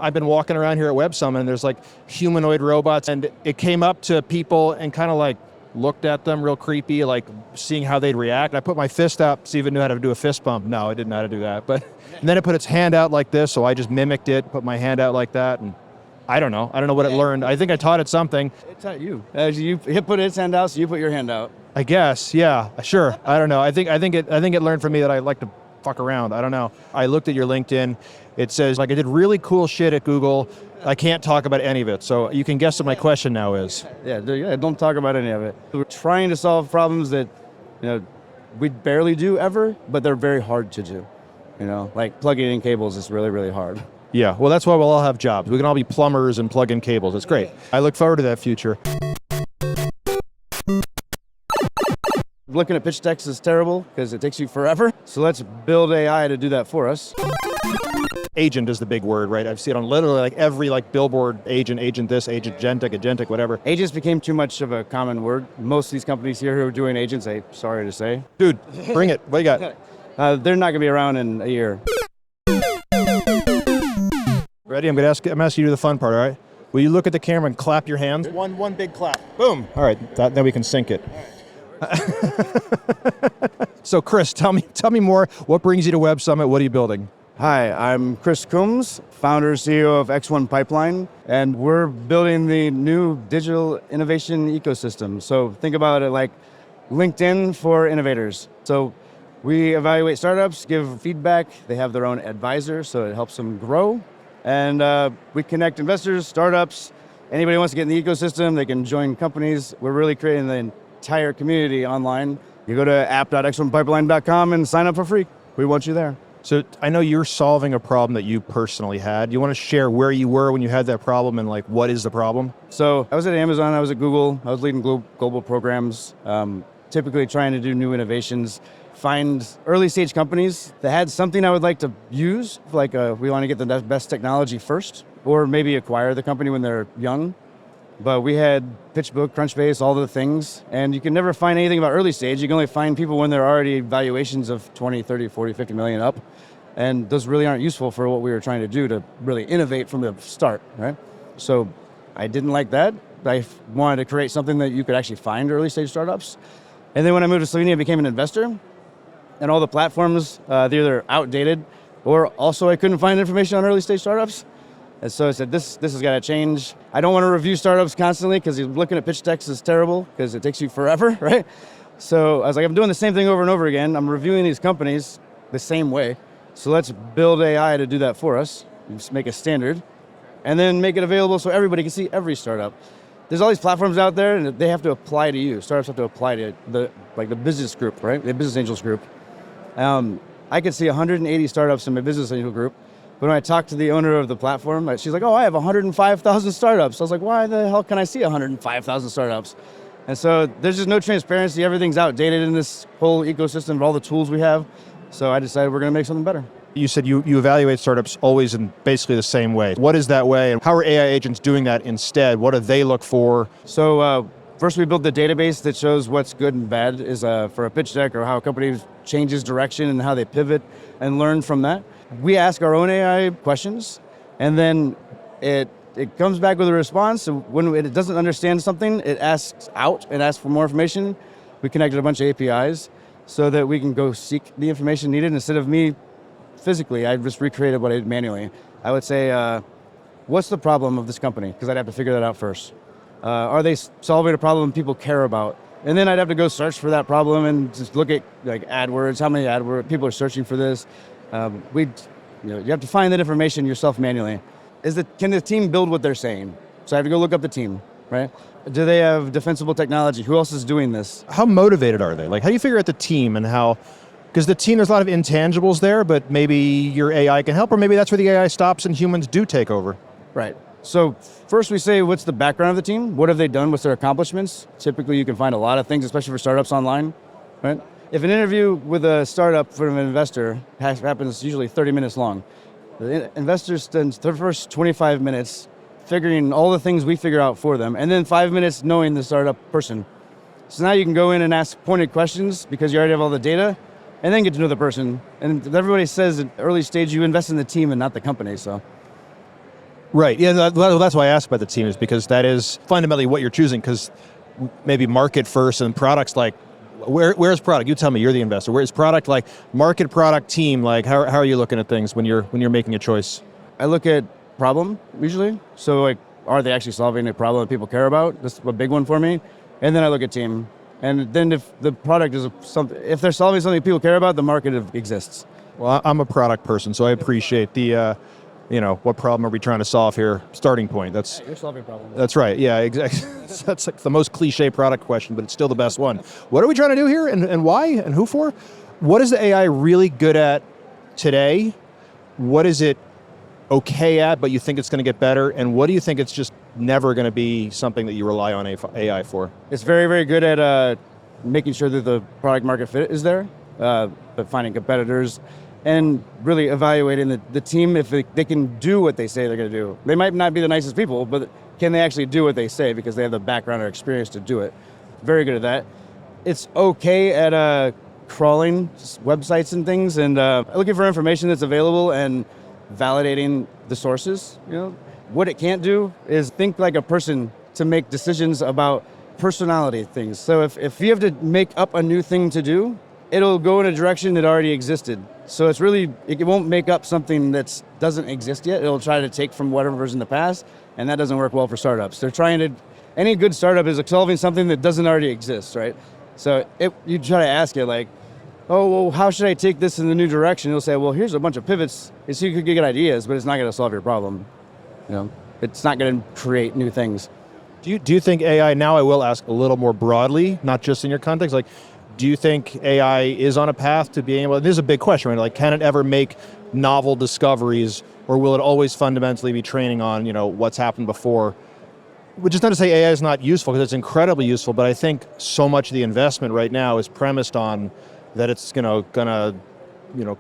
I've been walking around here at Web Summit and there's like humanoid robots, and it came up to people and kind of like looked at them real creepy, like seeing how they'd react. I put my fist up, see if it knew how to do a fist bump. No, it didn't know how to do that. But and then it put its hand out like this, so I just mimicked it, put my hand out like that, and I don't know what it learned. I think I taught it something. It taught you. As you put its hand out, so you put your hand out. I guess, yeah, sure. I don't know. I think it learned from me that I like to fuck around. I don't know. I looked at your LinkedIn. It says like I did really cool shit at Google. I can't talk about any of it. So you can guess what my question now is. Yeah, don't talk about any of it. We're trying to solve problems that, we barely do ever, but they're very hard to do. Like plugging in cables is really, really hard. Yeah, well, that's why we'll all have jobs. We can all be plumbers and plug in cables. It's great. I look forward to that future. Looking at pitch decks is terrible because it takes you forever. So let's build AI to do that for us. Agent is the big word, right? I've seen it on literally like every like agent this, agentic, whatever. Agents became too much of a common word. Most of these companies here who are doing agents, sorry to say. Dude, bring it. What you got? They're not going to be around in a year. Ready? I'm asking you to do the fun part, all right? Will you look at the camera and clap your hands? One big clap. Boom. All right, then we can sync it. So Chris, tell me more. What brings you to Web Summit? What are you building? Hi, I'm Chris Coomes, founder CEO of X1 Pipeline, and we're building the new digital innovation ecosystem. So think about it like LinkedIn for innovators. So we evaluate startups, give feedback. They have their own advisor, so it helps them grow. And we connect investors, startups, anybody who wants to get in the ecosystem, they can join companies. We're really creating the entire community online. You go to app.x1pipeline.com and sign up for free. We want you there. So I know you're solving a problem that you personally had. Do you want to share where you were when you had that problem and like what is the problem? So I was at Amazon, I was at Google, I was leading global programs, typically trying to do new innovations, find early stage companies that had something I would like to use, like we want to get the best technology first, or maybe acquire the company when they're young. But we had PitchBook, Crunchbase, all the things, and you can never find anything about early stage. You can only find people when they're already valuations of 20, 30, 40, 50 million up. And those really aren't useful for what we were trying to do to really innovate from the start, right? So I didn't like that. I wanted to create something that you could actually find early stage startups. And then when I moved to Slovenia, I became an investor. And all the platforms, they're either outdated or also I couldn't find information on early stage startups. And so I said, this has got to change. I don't want to review startups constantly because looking at pitch decks is terrible because it takes you forever, right? So I was like, I'm doing the same thing over and over again. I'm reviewing these companies the same way. So let's build AI to do that for us, just make a standard, and then make it available so everybody can see every startup. There's all these platforms out there and they have to apply to you. Startups have to apply to the business group, right? The business angels group. I could see 180 startups in my business angel group. But when I talked to the owner of the platform, she's like, I have 105,000 startups. I was like, why the hell can I see 105,000 startups? And so there's just no transparency. Everything's outdated in this whole ecosystem of all the tools we have. So I decided we're going to make something better. You said you evaluate startups always in basically the same way. What is that way, and how are AI agents doing that instead? What do they look for? So first we built the database that shows what's good and bad is for a pitch deck or how a company changes direction and how they pivot and learn from that. We ask our own AI questions, and then it comes back with a response. So when it doesn't understand something, it asks out and asks for more information. We connected a bunch of APIs so that we can go seek the information needed instead of me physically. I just recreated what I did manually. I would say, what's the problem of this company? Because I'd have to figure that out first. Are they solving a problem people care about? And then I'd have to go search for that problem and just look at like AdWords, how many AdWords people are searching for this. You have to find that information yourself manually. Can the team build what they're saying? So I have to go look up the team, right? Do they have defensible technology? Who else is doing this? How motivated are they? Like, how do you figure out the team and how? Because the team, there's a lot of intangibles there, but maybe your AI can help, or maybe that's where the AI stops and humans do take over. Right. So first we say, what's the background of the team? What have they done? What's their accomplishments? Typically you can find a lot of things, especially for startups online, right? If an interview with a startup from an investor happens usually 30 minutes long, the investor spends the first 25 minutes figuring all the things we figure out for them, and then 5 minutes knowing the startup person. So now you can go in and ask pointed questions because you already have all the data, and then get to know the person. And everybody says at early stage you invest in the team and not the company, so. Right. Yeah, that's why I asked about the team, is because that is fundamentally what you're choosing, because maybe market first and products like, where's product? You tell me, you're the investor. Where's product, like market, product, team? Like how are you looking at things when you're making a choice? I look at problem usually. So like, are they actually solving a problem that people care about? That's a big one for me. And then I look at team. And then if the product is something, if they're solving something people care about, the market exists. Well, I'm a product person, so I appreciate the, what problem are we trying to solve here? Starting point. You're solving problems. That's right. Yeah, exactly. That's like the most cliche product question, but it's still the best one. What are we trying to do here, and why, and who for? What is the AI really good at today? What is it okay at, but you think it's going to get better? And what do you think it's just never going to be something that you rely on AI for? It's very, very good at making sure that the product market fit is there, but finding competitors and really evaluating the team if they can do what they say they're going to do. They might not be the nicest people, but can they actually do what they say because they have the background or experience to do it? Very good at that. It's okay at crawling websites and things and looking for information that's available and validating the sources. What it can't do is think like a person to make decisions about personality things. So if you have to make up a new thing to do, it'll go in a direction that already existed. So it won't make up something that doesn't exist yet. It'll try to take from whatever's in the past, and that doesn't work well for startups. Any good startup is solving something that doesn't already exist, right? So you try to ask it like, oh, well, how should I take this in the new direction? It'll say, well, here's a bunch of pivots. So you could get ideas, but it's not going to solve your problem. It's not going to create new things. Do you think AI, now I will ask a little more broadly, not just in your context, like, do you think AI is on a path to being able, this is a big question, right? Like, can it ever make novel discoveries, or will it always fundamentally be training on, what's happened before? Which is not to say AI is not useful, because it's incredibly useful, but I think so much of the investment right now is premised on that it's gonna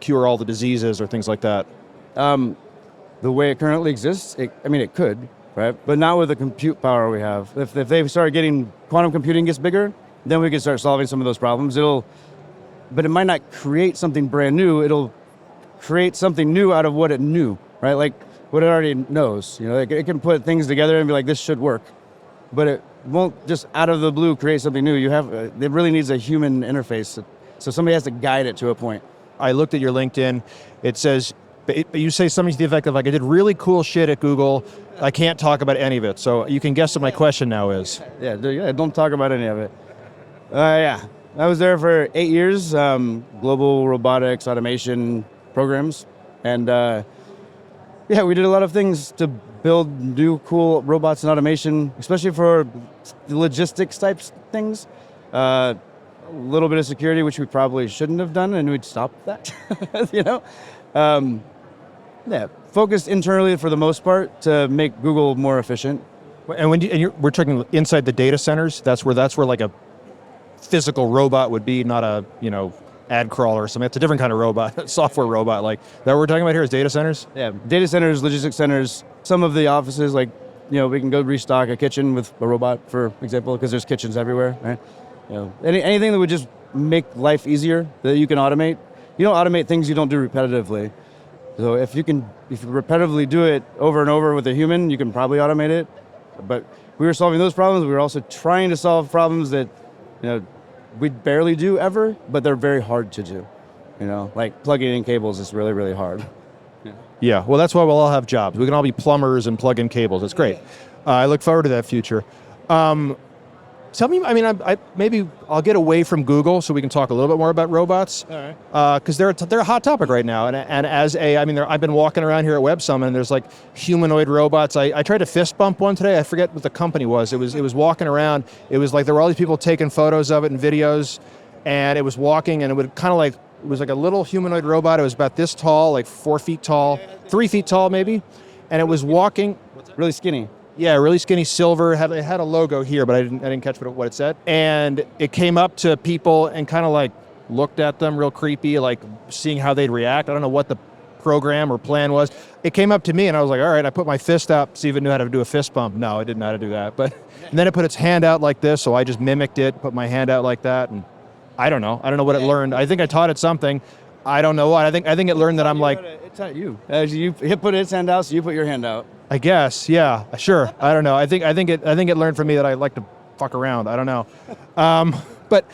cure all the diseases or things like that. The way it currently exists, it could, right? But not with the compute power we have. If they start getting, quantum computing gets bigger, then we can start solving some of those problems. But it might not create something brand new. It'll create something new out of what it knew, right? Like what it already knows. It can put things together and be like, this should work. But it won't just out of the blue create something new. It really needs a human interface. So somebody has to guide it to a point. I looked at your LinkedIn. It says, but you say something to the effect of like, I did really cool shit at Google. I can't talk about any of it. So you can guess what my question now is. Yeah, don't talk about any of it. Yeah, I was there for 8 years, global robotics, automation programs. And we did a lot of things to build new cool robots and automation, especially for the logistics types things. A little bit of security, which we probably shouldn't have done, and we'd stop that, focused internally for the most part to make Google more efficient. And we're talking inside the data centers, that's where like a physical robot would be, not a, ad crawler or something. It's a different kind of robot, software robot. Like that we're talking about here is data centers? Yeah, data centers, logistics centers, some of the offices, like, we can go restock a kitchen with a robot, for example, because there's kitchens everywhere, right? Anything that would just make life easier that you can automate. You don't automate things you don't do repetitively. So if you repetitively do it over and over with a human, you can probably automate it. But we were solving those problems. We were also trying to solve problems that, we barely do ever, but they're very hard to do. Like plugging in cables is really, really hard. Yeah, well, that's why we'll all have jobs. We can all be plumbers and plug in cables. That's great. I look forward to that future. Tell me, maybe I'll get away from Google so we can talk a little bit more about robots. All right. Because they're a hot topic right now. And I've been walking around here at Web Summit, and there's like humanoid robots. I tried to fist bump one today. I forget what the company was. It was walking around. It was like there were all these people taking photos of it and videos, and it was walking, and it was like a little humanoid robot. It was about this tall, like 4 feet tall, 3 feet tall maybe, and it was walking. Really skinny. Yeah, really skinny, silver. It had a logo here, but I didn't catch what it said. And it came up to people and kind of like looked at them real creepy, like seeing how they'd react. I don't know what the program or plan was. It came up to me and I was like, all right, I put my fist up, see if it knew how to do a fist bump. No, it didn't know how to do that. And then it put its hand out like this, so I just mimicked it, put my hand out like that, and I don't know what it learned. I think I taught it something. I don't know what. I think it learned that I'm like, It's at you. As you put its hand out, so you put your hand out. I guess, yeah, sure. I don't know. I think it learned from me that I like to fuck around. I don't know, but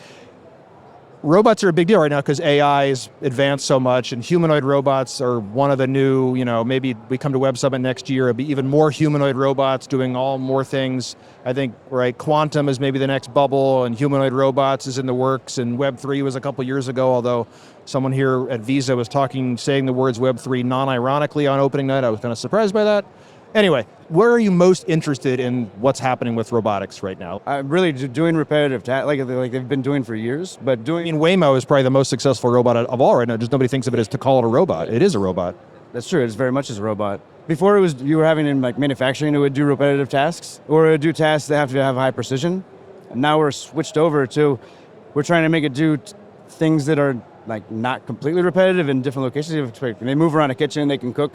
robots are a big deal right now because AI is advanced so much, and humanoid robots are one of the new. Maybe we come to Web Summit next year, it'll be even more humanoid robots doing all more things. I think quantum is maybe the next bubble, and humanoid robots is in the works. And Web3 was a couple years ago, although someone here at Visa was saying the words Web3 non-ironically on opening night. I was kind of surprised by that. Anyway, where are you most interested in what's happening with robotics right now? I'm really doing repetitive tasks, like they've been doing for years, but Waymo is probably the most successful robot of all right now. Just nobody thinks of it as to call it a robot. It is a robot. That's true. It's very much as a robot. Before you were having in manufacturing, it would do repetitive tasks, or it would do tasks that have to have high precision. And now we're switched over to, we're trying to make it do things that are not completely repetitive in different locations. They move around a kitchen, they can cook.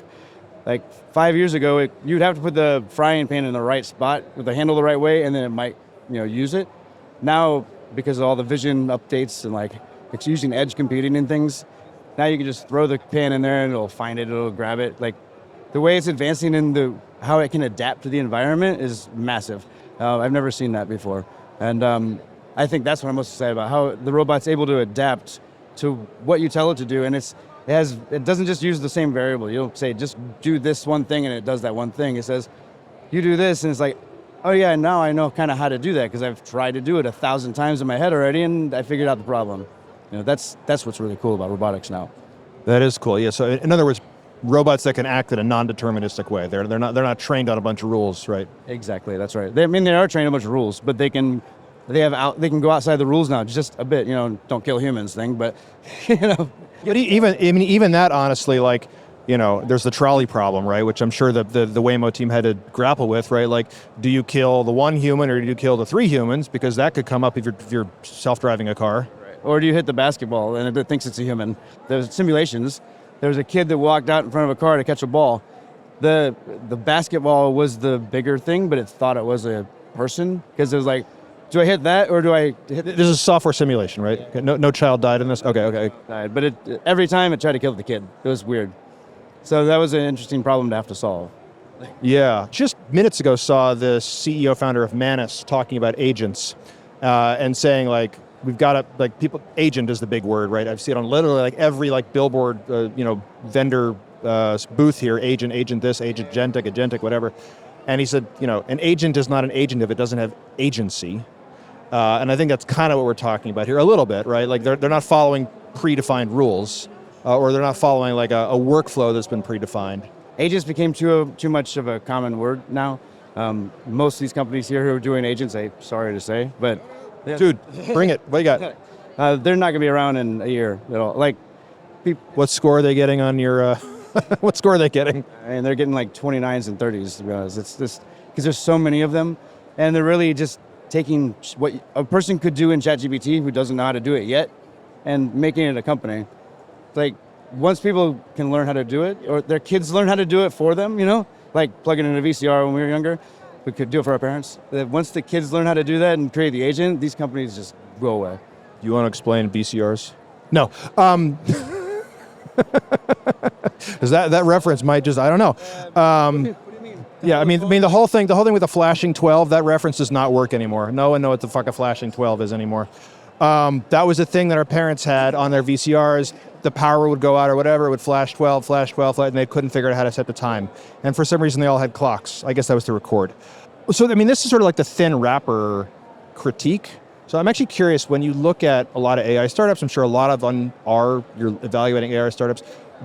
5 years ago, you'd have to put the frying pan in the right spot with the handle the right way, and then it might, use it. Now, because of all the vision updates and it's using edge computing and things, now you can just throw the pan in there and it'll find it, it'll grab it. The way it's advancing in how it can adapt to the environment is massive. I've never seen that before, and I think that's what I'm most excited about. How the robot's able to adapt to what you tell it to do, and it doesn't just use the same variable. You don't say, just do this one thing and it does that one thing. It says, you do this, and it's like, oh yeah, now I know kind of how to do that because I've tried to do it 1,000 times in my head already and I figured out the problem. That's what's really cool about robotics now. That is cool, yeah. So in other words, robots that can act in a non-deterministic way. They're not trained on a bunch of rules, right? Exactly, that's right. They are trained on a bunch of rules, but they can go outside the rules now just a bit. Don't kill humans thing, but But even that, honestly, there's the trolley problem, right? Which I'm sure the Waymo team had to grapple with, right? Do you kill the one human or do you kill the 3 humans? Because that could come up if you're self-driving a car. Right. Or do you hit the basketball and it thinks it's a human? There's simulations. There was a kid that walked out in front of a car to catch a ball. The basketball was the bigger thing, but it thought it was a person because it was like, do I hit that or do I hit? This is software simulation, right? Okay. No child died in this? Okay. Died, but every time it tried to kill the kid. It was weird. So that was an interesting problem to have to solve. Yeah. Just minutes ago saw the CEO founder of Manus talking about agents and saying we've got to, people, agent is the big word, right? I've seen it on literally every billboard, vendor booth here, agent this, agentic, whatever. And he said, an agent is not an agent if it doesn't have agency. And I think that's kind of what we're talking about here a little bit, right? They're not following predefined rules, or they're not following a workflow that's been predefined. Agents became too much of a common word now. Most of these companies here who are doing agents, I'm sorry to say, but dude, bring it. What you got? They're not going to be around in a year at all. What score are they getting on your? What score are they getting? And they're getting 29s and 30s. To be honest, it's just because there's so many of them, and they're really just taking what a person could do in ChatGPT who doesn't know how to do it yet and making it a company. Once people can learn how to do it, or their kids learn how to do it for them, plugging in a VCR when we were younger, we could do it for our parents. Once the kids learn how to do that and create the agent, these companies just go away. You want to explain VCRs? No. Because that reference might just, I don't know. What do you mean? Yeah, I mean the whole thing with the flashing 12, that reference does not work anymore. No one knows what the fuck a flashing 12 is anymore. That was a thing that our parents had on their VCRs. The power would go out or whatever, it would flash 12, and they couldn't figure out how to set the time. And for some reason, they all had clocks. I guess that was to record. So, this is sort of the thin wrapper critique. So I'm actually curious, when you look at a lot of AI startups, I'm sure a lot of them you're evaluating AI startups,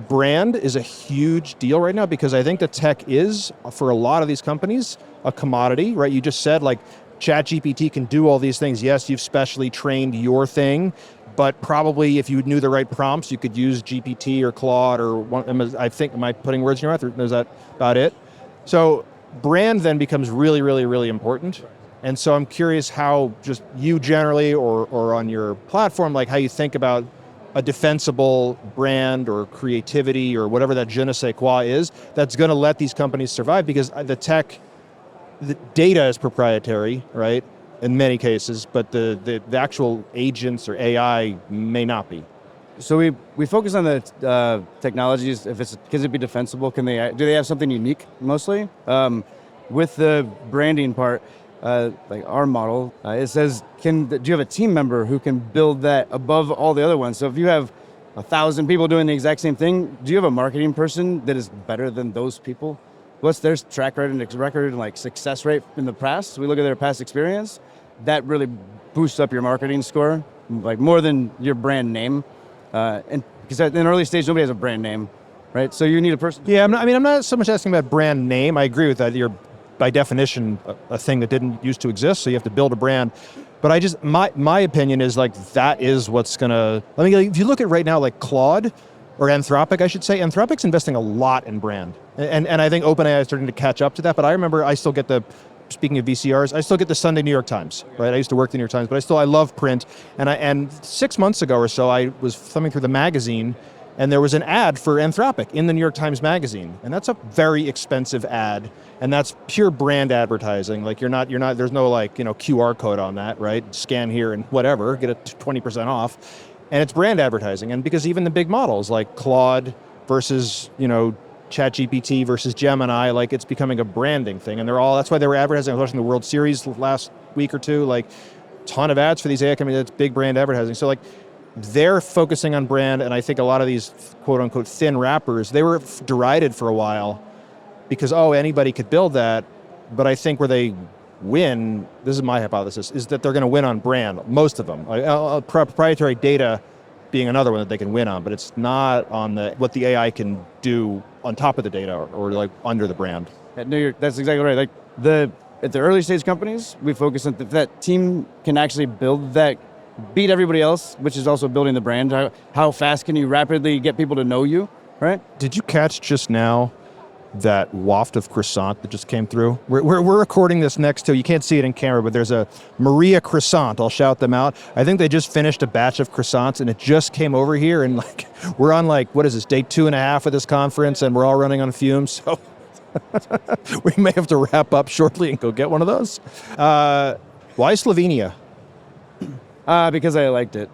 brand is a huge deal right now because I think the tech is, for a lot of these companies, a commodity, right? You just said ChatGPT can do all these things. Yes, you've specially trained your thing, but probably if you knew the right prompts, you could use GPT or Claude or am I putting words in your mouth, or is that about it? So brand then becomes really, really, really important. And so I'm curious how just you generally or on your platform, how you think about a defensible brand or creativity or whatever that je ne sais quoi is that's going to let these companies survive, because the data is proprietary, right, in many cases, but the actual agents or AI may not be. So we focus on the technologies. If it's can it be defensible? Do they have something unique mostly? With the branding part, like our model, it says, do you have a team member who can build that above all the other ones? So if you have 1,000 people doing the exact same thing, do you have a marketing person that is better than those people? What's their track record and like success rate in the past? We look at their past experience. That really boosts up your marketing score, like more than your brand name. And because in early stage, nobody has a brand name, right? So you need a person. Yeah, I'm not so much asking about brand name. I agree with that. You're, by definition, a thing that didn't used to exist, so you have to build a brand. But my opinion is like that is what's gonna. I mean, if you look at right now, like Claude or Anthropic, I should say, Anthropic's investing a lot in brand, and I think OpenAI is starting to catch up to that. But I remember I still get speaking of VCRs, I still get the Sunday New York Times, right? I used to work the New York Times, but I love print. And 6 months ago or so, I was thumbing through the magazine, and there was an ad for Anthropic in the New York Times magazine, and that's a very expensive ad, and that's pure brand advertising. Like you're not. There's no like QR code on that, right? Scan here and whatever, get a 20% off, and it's brand advertising. And because even the big models like Claude versus ChatGPT versus Gemini, like it's becoming a branding thing, and that's why they were advertising. I was watching the World Series last week or two, like ton of ads for these AI companies. That's big brand advertising. So like they're focusing on brand, and I think a lot of these quote unquote thin wrappers, they were derided for a while because anybody could build that. But I think where they win, this is my hypothesis, is that they're going to win on brand. Most of them, proprietary data being another one that they can win on, but it's not on what the AI can do on top of the data or like under the brand. That's exactly right. Like at the early stage companies, we focus on if that team can actually build that, beat everybody else, which is also building the brand. How fast can you rapidly get people to know you, right? Did you catch just now that waft of croissant that just came through? We're recording this next to, you can't see it in camera, but there's a Maria croissant. I'll shout them out. I think they just finished a batch of croissants and it just came over here, and like we're on like, what is this, day 2.5 of this conference, and we're all running on fumes. So we may have to wrap up shortly and go get one of those. Why Slovenia? Because I liked it.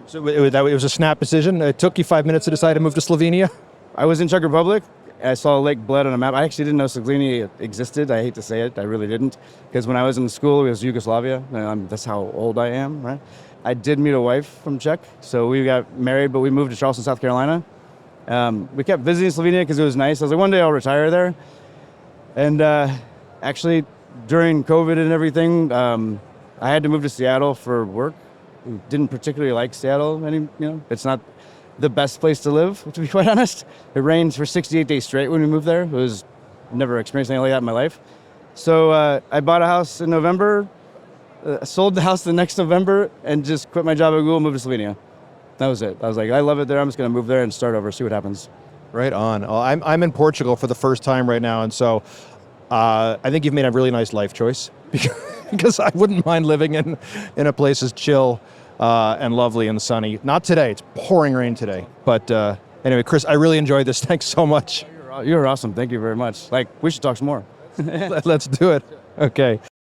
So it was a snap decision. It took you 5 minutes to decide to move to Slovenia? I was in Czech Republic. I saw Lake Bled on a map. I actually didn't know Slovenia existed. I hate to say it. I really didn't. Because when I was in school, it was Yugoslavia. That's how old I am, right? I did meet a wife from Czech. So we got married, but we moved to Charleston, South Carolina. We kept visiting Slovenia because it was nice. I was like, one day I'll retire there. And actually, during COVID and everything, I had to move to Seattle for work. Didn't particularly like Seattle. It's not the best place to live, to be quite honest. It rained for 68 days straight when we moved there. It was never experienced anything like that in my life. So I bought a house in November, sold the house the next November, and just quit my job at Google and moved to Slovenia. That was it. I was like, I love it there. I'm just going to move there and start over, see what happens. Right on. Well, I'm in Portugal for the first time right now, and so I think you've made a really nice life choice because I wouldn't mind living in a place as chill and lovely and sunny. Not today. It's pouring rain today. But anyway, Chris, I really enjoyed this. Thanks so much. You're awesome. Thank you very much. We should talk some more. Let's do it. Okay.